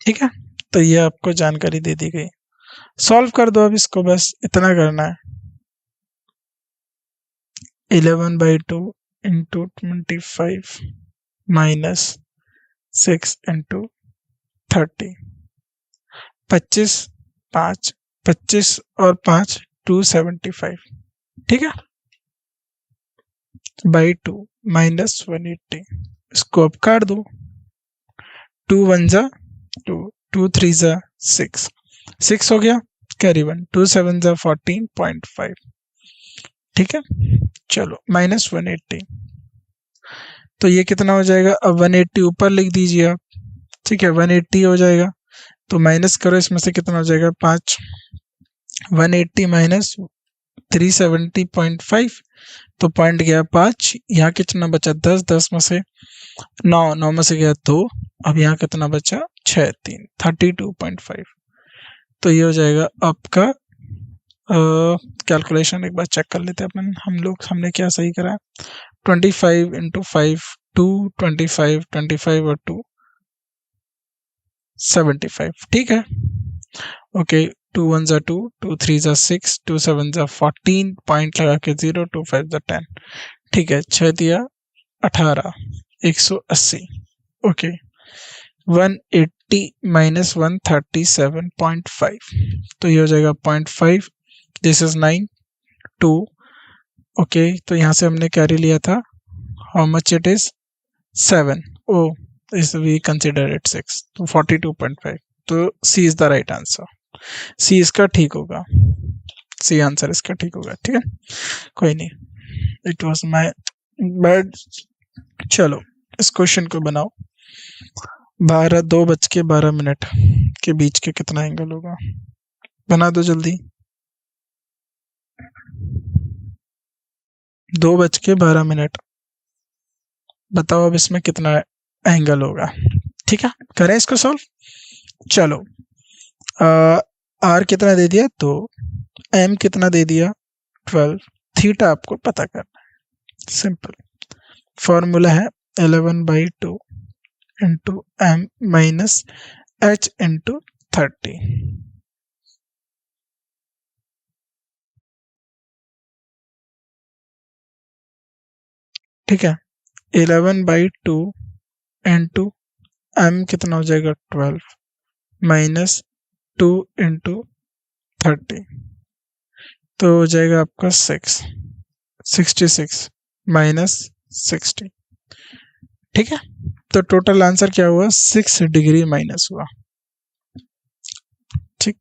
ठीक है, तो ये आपको जानकारी दे दी गई, सॉल्व कर दो अब इसको, बस इतना करना है। 11/2 इंटू 25 माइनस 6 इंटू 30, 25 5, 25 और 5 275, ठीक है, बाई 2 माइनस 180, इसको अब काट दो, 2 1 जा 2, 2 3 जा 6, 6 हो गया, कैरी 1, 2 7 जा 14.5, ठीक है, चलो माइनस 180। तो ये कितना हो जाएगा, अब 180 ऊपर लिख दीजिए आप, ठीक है, 180 हो जाएगा, तो माइनस करो, इसमें से कितना हो जाएगा 5, 180 माइनस 370.5, तो पॉइंट गया 5, यहाँ कितना बचा 10, 10 में से 9, 9 में से गया 2, अब यहाँ कितना बचा 6 3 32.5। तो ये हो जाएगा आपका, कैलकुलेशन एक बार चेक कर लेते हैं अपन, हमने क्या सही करा है, 25 इंटू 5 2, 25 25 और 2 75, ठीक है, ओके, 2 1 जा 2, 2 3 जा 6, 2 7 जा 14, पॉइंट लगा के 0, 2 5 जा 10, ठीक है, 6 दिया 18, 180, ओके, 180 माइनस 137.5, तो ये हो जाएगा 0.5, दिस इज 9 2, ओके, तो यहाँ से हमने कैरी लिया था, हाउ मच इट इज 7, ओ इस वी कंसिडर इट 6, तो 42.5, तो सी इज द राइट आंसर, सी इसका ठीक होगा, सी आंसर इसका ठीक होगा, ठीक है, कोई नहीं, इट वाज माय बैड। चलो इस क्वेश्चन को बनाओ, 2:12 के बीच के कितना एंगल होगा, बना दो जल्दी, 2:12, बताओ अब इसमें कितना एंगल होगा, ठीक है, करें इसको सॉल्व। चलो आर कितना दे दिया 2, एम कितना दे दिया 12, थीटा आपको पता करना है, सिंपल फॉर्मूला है 11/2 into M minus H into 30, ठीक है, 11/2 इंटू एम कितना हो जाएगा 12 माइनस 2 इंटू 30, तो हो जाएगा आपका 66 माइनस 60, ठीक है, तो टोटल आंसर क्या हुआ 6 डिग्री माइनस हुआ, ठीक,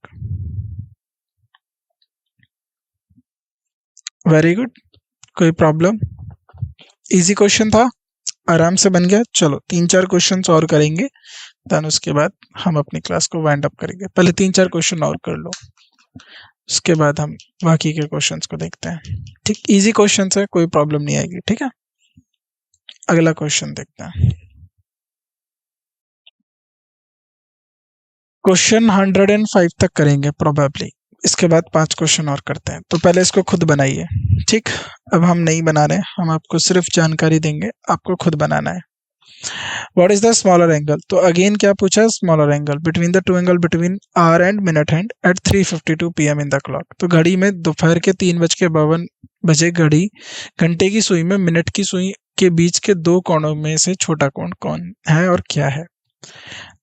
वेरी गुड, कोई प्रॉब्लम, इजी क्वेश्चन था, आराम से बन गया। चलो 3-4 क्वेश्चन और करेंगे, देन उसके बाद हम अपनी क्लास को वाइंड अप करेंगे, पहले 3-4 क्वेश्चन और कर लो, उसके बाद हम बाकी के क्वेश्चंस को देखते हैं, ठीक, इजी क्वेश्चंस है, कोई प्रॉब्लम नहीं आएगी, ठीक है, अगला क्वेश्चन देखते हैं। क्वेश्चन 105 तक करेंगे प्रोबेबली, इसके बाद 5 क्वेश्चन और करते हैं। तो पहले इसको खुद बनाइए, ठीक। अब हम नहीं बना रहे, हम आपको सिर्फ जानकारी देंगे, आपको खुद बनाना है। What is the smaller angle? तो अगेन क्या पूछा है? Smaller angle between the two angle between our and minute hand eight 3:52 PM in the clock. तो घड़ी में दोपहर के 3:52 घड़ी घंटे की सुई में मिनट की सुई के बीच के दो कोणों में से छोटा कोण कौन है और क्या है?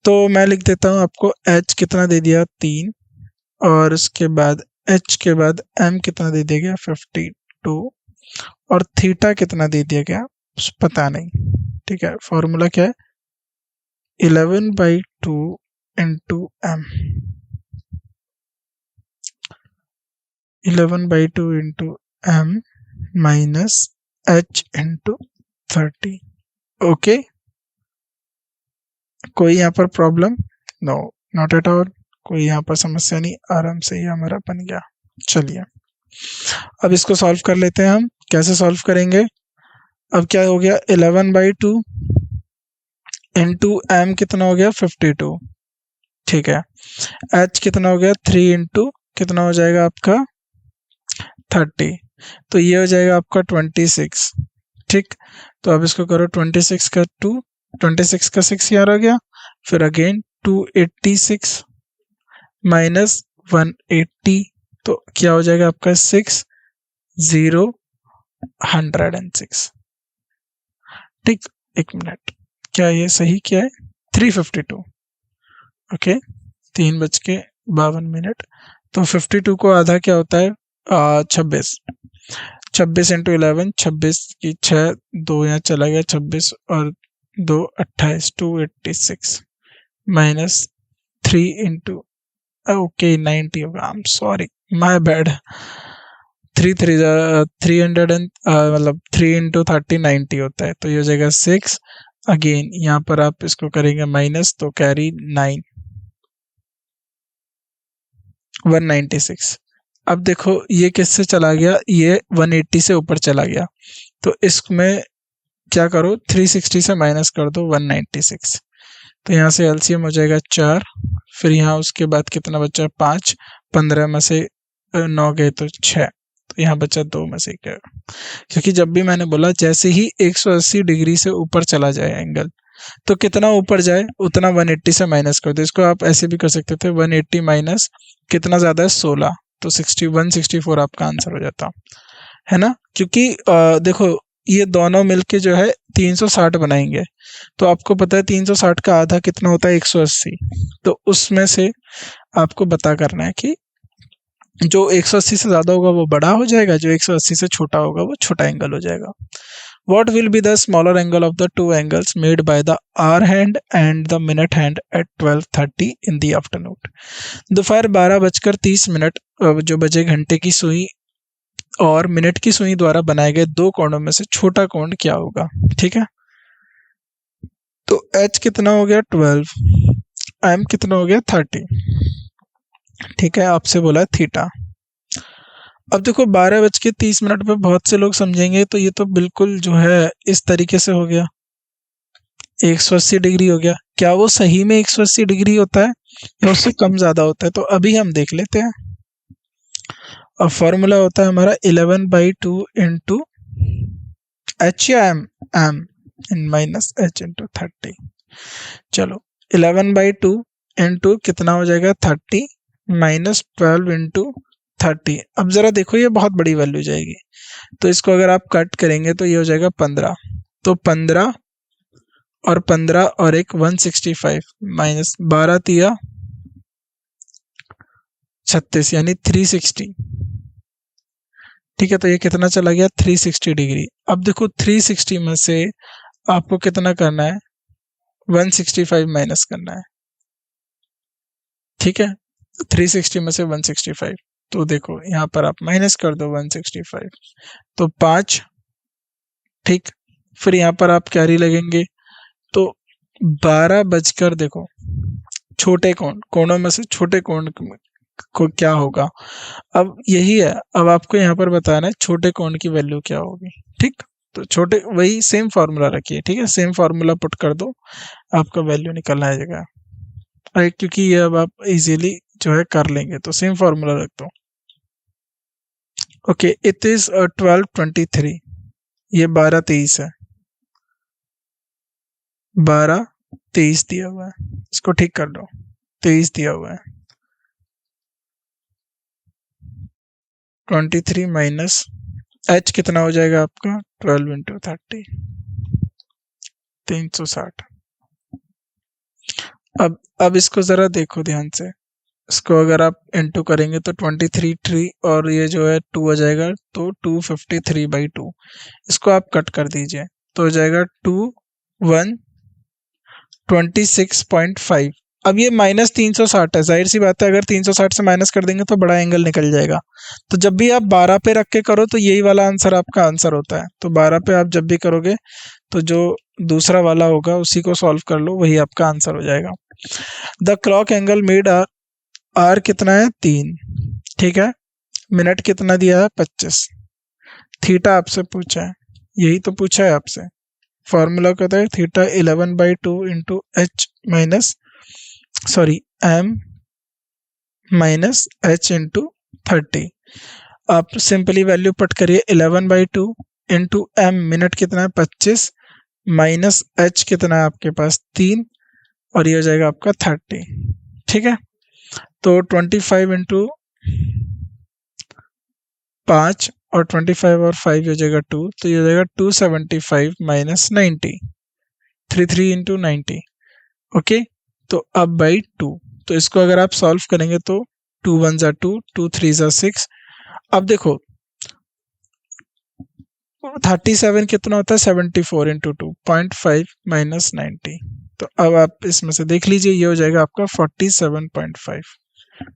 तो मैं लिख देता हूँ आपको, h कितना दे दिया 3, और उसके बाद h के बाद m कितना दे दिया गया 52, और थीटा कितना दे दिया गया पता नहीं, ठीक है। फॉर्मूला क्या है? 11/2 into m, 11/2 into m minus h into 30। Okay, कोई यहाँ पर problem? No, not at all, कोई यहाँ पर समस्या नहीं, आराम से ही हमारा बन गया। चलिए अब इसको सॉल्व कर लेते हैं हम। कैसे सॉल्व करेंगे? अब क्या हो गया, 11/2 इंटू m कितना हो गया 52, ठीक है। h कितना हो गया 3 इंटू कितना हो जाएगा आपका 30, तो ये हो जाएगा आपका 26, ठीक। तो अब इसको करो 26 का 2, 26 का 6 यार हो गया, फिर अगेन 286 माइनस 180, तो क्या हो जाएगा आपका 6,0,106, ठीक। एक मिनट, क्या ये सही क्या है? 352, ओके, 3:52। तो 52 को आधा क्या होता है? 26, 26 इंटू 11, 26 की 6, 2 यहाँ चला गया 26 और 2 28, 286 माइनस 3 इंटू ओके 90 होगा, I am sorry my bad, 300 and मतलब 3 इंटू 30 90 होता है, तो ये हो जाएगा 6। अगेन यहाँ पर आप इसको करेंगे माइनस, तो कैरी 9, 196। अब देखो ये किससे चला गया? ये 180 से ऊपर चला गया, तो इसमें क्या करो 360 से माइनस कर दो 196, तो यहाँ से एलसीएम हो जाएगा 4, फिर यहाँ उसके बाद कितना बचा 5, 15 में से 9 गए तो 6, तो यहाँ बचा 2 में से क्या, क्योंकि जब भी मैंने बोला जैसे ही 180 डिग्री से ऊपर चला जाए एंगल, तो कितना ऊपर जाए उतना 180 से माइनस कर दो। इसको आप ऐसे भी कर सकते थे, 180 माइनस कितना ज्यादा है 16, तो 164 आपका आंसर हो जाता है ना। क्योंकि देखो ये दोनों मिलके जो है 360 बनाएंगे, तो आपको पता है 360 का आधा कितना होता है 180, तो उसमें से आपको पता करना है कि जो 180 से ज्यादा होगा वो बड़ा हो जाएगा, जो 180 से छोटा होगा वो छोटा एंगल हो जाएगा। What will be the smaller angle of the two angles made by the hour hand and the minute hand at 12:30 in the afternoon? दोपहर 12:30 जो बजे घंटे की सुई और मिनट की सुई द्वारा बनाए गए दो कोणों में से छोटा कोण क्या होगा, ठीक है। तो h कितना हो गया 12, m कितना हो गया 30, ठीक है। आपसे बोला है थीटा। अब देखो 12:30 पे बहुत से लोग समझेंगे तो ये तो बिल्कुल जो है इस तरीके से हो गया, 180 डिग्री हो गया। क्या वो सही में 180 डिग्री होता है या उससे कम ज्यादा होता है? तो अभी हम देख लेते हैं। अब फॉर्मूला होता है हमारा 11/2 इंटू एच या एम इन माइनस एच इंटू 30। चलो 11/2 इंटू कितना हो जाएगा 30 माइनस 12 इंटू 30। अब जरा देखो ये बहुत बड़ी वैल्यू जाएगी, तो इसको अगर आप कट करेंगे तो ये हो जाएगा 15, तो 15 और 15 और एक 165 माइनस 12 तिया 36 यानी 360, ठीक है। तो ये कितना चला गया 360 डिग्री। अब देखो 360 में से आपको कितना करना है 165 माइनस करना है, ठीक है। 360 में से 165, तो देखो यहाँ पर आप माइनस कर दो 165, तो 5, ठीक। फिर यहाँ पर आप कैरी लगेंगे, तो 12 बजकर देखो छोटे कोणों में से छोटे कोण को क्या होगा। अब यही है, अब आपको यहाँ पर बताना है छोटे कोण की वैल्यू क्या होगी, ठीक। तो छोटे वही सेम फार्मूला रखिए, ठीक है, सेम फार्मूला पुट कर दो, आपका वैल्यू निकल आ जाएगा। क्योंकि ये अब आप इजीली जो है कर लेंगे, तो सेम फॉर्मूला रख दो। ओके, इट इज 1223, ये 1223 है, 1223 दिया हुआ है, इसको ठीक कर लो, 23 दिया हुआ है, 23 माइनस h कितना हो जाएगा आपका, 12 इंटू 30, 360। अब इसको जरा देखो ध्यान से, इसको अगर आप इंटू करेंगे तो 23 ट्री और ये जो है 2 आ जाएगा, तो 253/2, इसको आप कट कर दीजिए तो हो जाएगा 2126.5। अब ये माइनस 360 है, जाहिर सी बात है अगर 360 से माइनस कर देंगे तो बड़ा एंगल निकल जाएगा। तो जब भी आप 12 पे रख के करो तो यही वाला आंसर आपका आंसर होता है। तो 12 पे आप जब भी करोगे तो जो दूसरा वाला होगा उसी को सॉल्व कर लो, वही आपका आंसर हो जाएगा। The clock angle made hour कितना है 3, ठीक है, मिनट कितना दिया है 25, थीटा आपसे पूछा है, यही तो पूछा है आपसे। फॉर्मूला कहता है theta 11/2 into H minus M minus H into 30। आप सिंपली वैल्यू पुट करिए, 11/2 इंटू एम मिनट कितना है 25 माइनस एच कितना है आपके पास 3 और ये हो जाएगा आपका 30, ठीक है। तो 25 इंटू 5 और 25 और 5 हो जाएगा 2, तो ये हो जाएगा 275 माइनस 90, 33 इंटू 90। ओके, तो अब बाई 2, तो इसको अगर आप सॉल्व करेंगे तो 2 1 जा 2, 2 3 जा 6। अब देखो 37 कितना होता है 74 इंटू 2, 0.5 माइनस 90। तो अब आप इसमें से देख लीजिए, ये हो जाएगा आपका 47.5,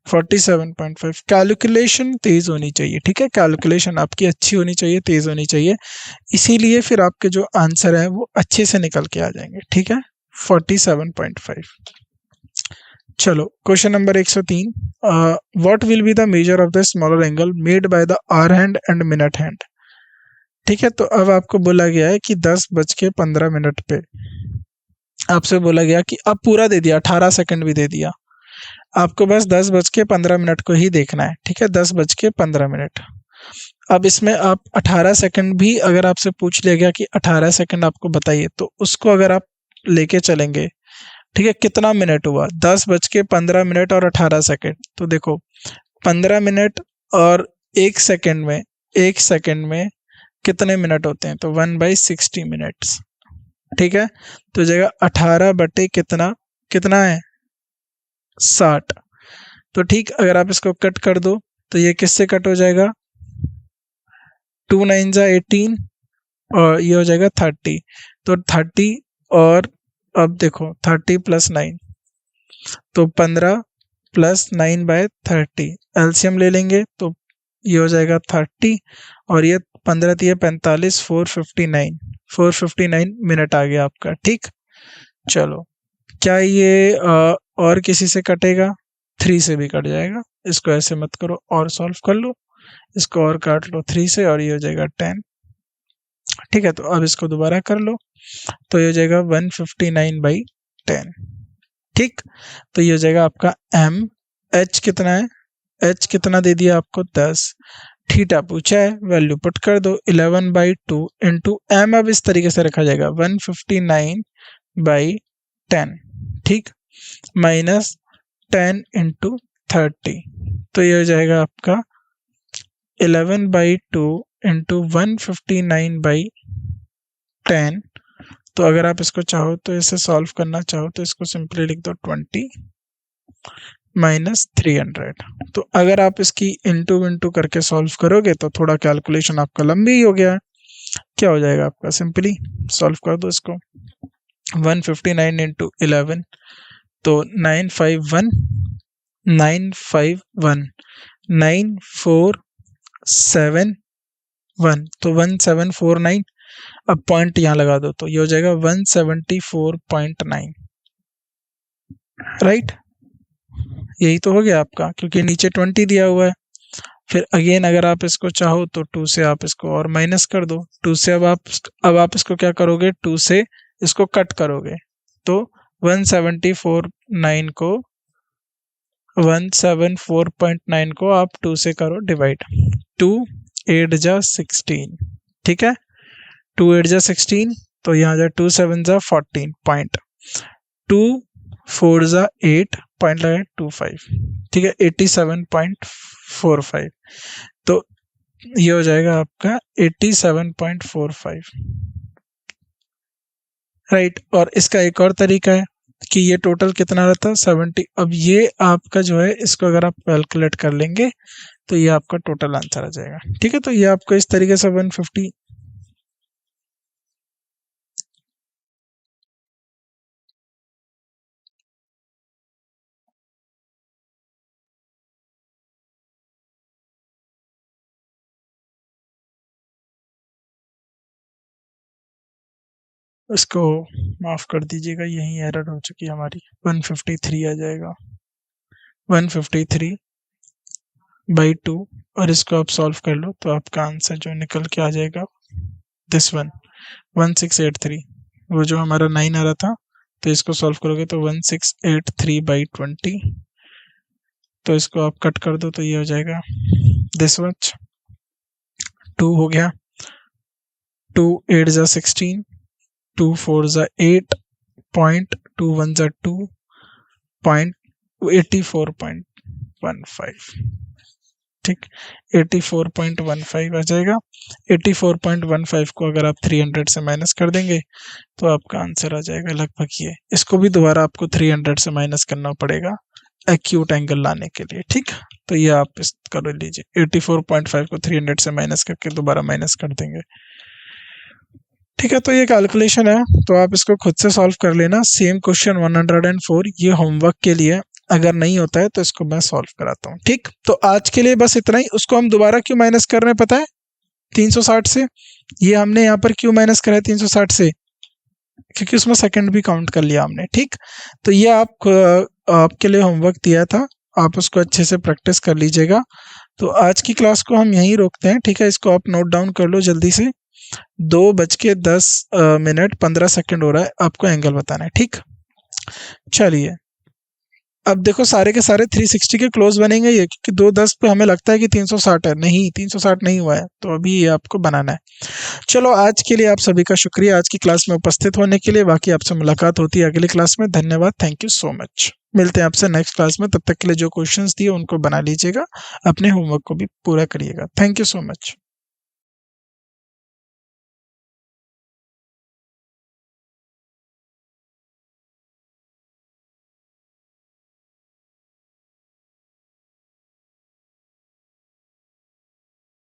47.5। कैलकुलेशन तेज होनी चाहिए, ठीक है, कैलकुलेशन आपकी अच्छी होनी चाहिए, तेज होनी चाहिए, इसीलिए फिर आपके जो आंसर है वो अच्छे से निकल के आ जाएंगे, ठीक है। 47.5। चलो question number 103, what will be the measure of the smaller angle made by the hour hand and minute hand. ठीक है, तो अब आपको बोला गया है कि 10:15 पे आपसे बोला गया कि अब पूरा दे दिया, 18 सेकंड भी दे दिया, आपको बस 10:15 को ही देखना है, ठीक है, 10:15। अब इसमें आप 18 सेकंड भी अगर आपसे पूछ लिया गया कि 18 सेकंड आपको बताइए, तो उसको अगर आप लेके चलेंगे, ठीक है, कितना मिनट हुआ, 10:15 और 18 सेकंड। तो देखो 15 मिनट और 1 सेकंड में कितने मिनट होते हैं, तो 1/60 मिनट्स, ठीक है। तो जाएगा 18 बटे कितना है 60। तो ठीक, अगर आप इसको कट कर दो तो ये किससे कट हो जाएगा, 2 9 जा 18 और ये हो जाएगा 30। तो 30 और अब देखो 30 + 9, तो 15 + 9/30, एलसीएम ले लेंगे तो ये हो जाएगा 30 और ये 15 × 45, 459 मिनट आ गया आपका, ठीक। चलो, क्या ये और किसी से कटेगा, 3 से भी कट जाएगा, इसको ऐसे मत करो और सॉल्व कर लो, इसको और काट लो 3 से और ये हो जाएगा 10, ठीक है। तो अब इसको दोबारा कर लो तो ये हो जाएगा 159/10, ठीक। तो ये हो जाएगा आपका m, h कितना है, h कितना दे दिया आपको 10, थीटा पूछा है, वैल्यू पुट कर दो 11/2 इंटू m, अब इस तरीके से रखा जाएगा 159/10, ठीक, माइनस 10 इंटू 30, तो ये हो जाएगा आपका 11/2 इंटू 159/10। तो अगर आप इसको चाहो तो इसे सॉल्व करना चाहो तो इसको सिंपली लिख दो 20 माइनस 300। तो अगर आप इसकी इंटू करके सॉल्व करोगे तो थोड़ा कैलकुलेशन आपका लंबी ही हो गया है। क्या हो जाएगा आपका, सिंपली सॉल्व कर दो इसको, 159 इंटू 11, तो 951 9471, तो 1749। अब पॉइंट यहाँ लगा दो तो ये हो जाएगा 174.9, राइट, यही तो हो गया आपका, क्योंकि नीचे 20 दिया हुआ है। फिर अगेन अगर आप इसको चाहो तो 2 से आप इसको और माइनस कर दो, 2 से अब आप इसको क्या करोगे, 2 से इसको कट करोगे तो 174.9 को 174.9 को आप 2 से करो डिवाइड। 2 8 जा 16, ठीक है। 2 8 जा 16, तो यहाँ जा 2 7 जा 14 पॉइंट, 2 4 जा 8 पॉइंट लगा 25, ठीक है। 87.45, तो ये हो जाएगा आपका 87.45, राइट। और इसका एक और तरीका है कि ये टोटल कितना रहता है 70। अब ये आपका जो है, इसको अगर आप कैलकुलेट कर लेंगे तो ये आपका टोटल आंसर आ जाएगा, ठीक है। तो ये आपको इस तरीके से 150 इसको माफ कर दीजिएगा, यही एरर हो चुकी है हमारी। 153 आ जाएगा, 153/2, और इसको आप सॉल्व कर लो तो आपका आंसर जो निकल के आ जाएगा दिस वन 1683, वो जो हमारा 9 आ रहा था, तो इसको सॉल्व करोगे तो 1683/20, तो इसको आप कट कर दो तो ये हो जाएगा दिस मच। 2 हो गया, 2 8 जा 16, 2 4 जा 8 पॉइंट, 2 1 जा 2 पॉइंट, 84.15, ठीक। 84.15 आ जाएगा। 84.15 को अगर आप 300 से माइनस कर देंगे तो आपका आंसर आ जाएगा लगभग ये। इसको भी दोबारा आपको 300 से माइनस करना पड़ेगा एक्यूट एंगल लाने के लिए, ठीक। तो ये आप इस कर लीजिए, 84.5 को 300 से माइनस करके दोबारा माइनस कर देंगे, ठीक है। तो ये कैलकुलेशन है, तो आप इसको खुद से सॉल्व कर लेना। सेम क्वेश्चन 104 ये होमवर्क के लिए, अगर नहीं होता है तो इसको मैं सॉल्व कराता हूँ, ठीक। तो आज के लिए बस इतना ही। उसको हम दोबारा क्यों माइनस कर रहे हैं पता है? 360 से। ये हमने यहाँ पर क्यों माइनस करा है 360 से? क्योंकि उसमें सेकंड भी काउंट कर लिया हमने, ठीक। तो ये आपके लिए होमवर्क दिया था, आप उसको अच्छे से प्रैक्टिस कर लीजिएगा। तो आज की क्लास को हम यहीं रोकते हैं, ठीक है। इसको आप नोट डाउन कर लो जल्दी से। 2:10 हो रहा है, आपको एंगल बताना है, ठीक। चलिए, अब देखो सारे के सारे 360 के क्लोज बनेंगे ये, क्योंकि 2:10 पे हमें लगता है कि 360 है, नहीं 360 नहीं हुआ है, तो अभी ये आपको बनाना है। चलो, आज के लिए आप सभी का शुक्रिया आज की क्लास में उपस्थित होने के लिए। बाकी आपसे मुलाकात होती है अगली क्लास में। धन्यवाद, थैंक यू सो मच। मिलते हैं आपसे नेक्स्ट क्लास में। तब तक के लिए जो क्वेश्चंस दिए उनको बना लीजिएगा, अपने होमवर्क को भी पूरा करिएगा। Thank you so much.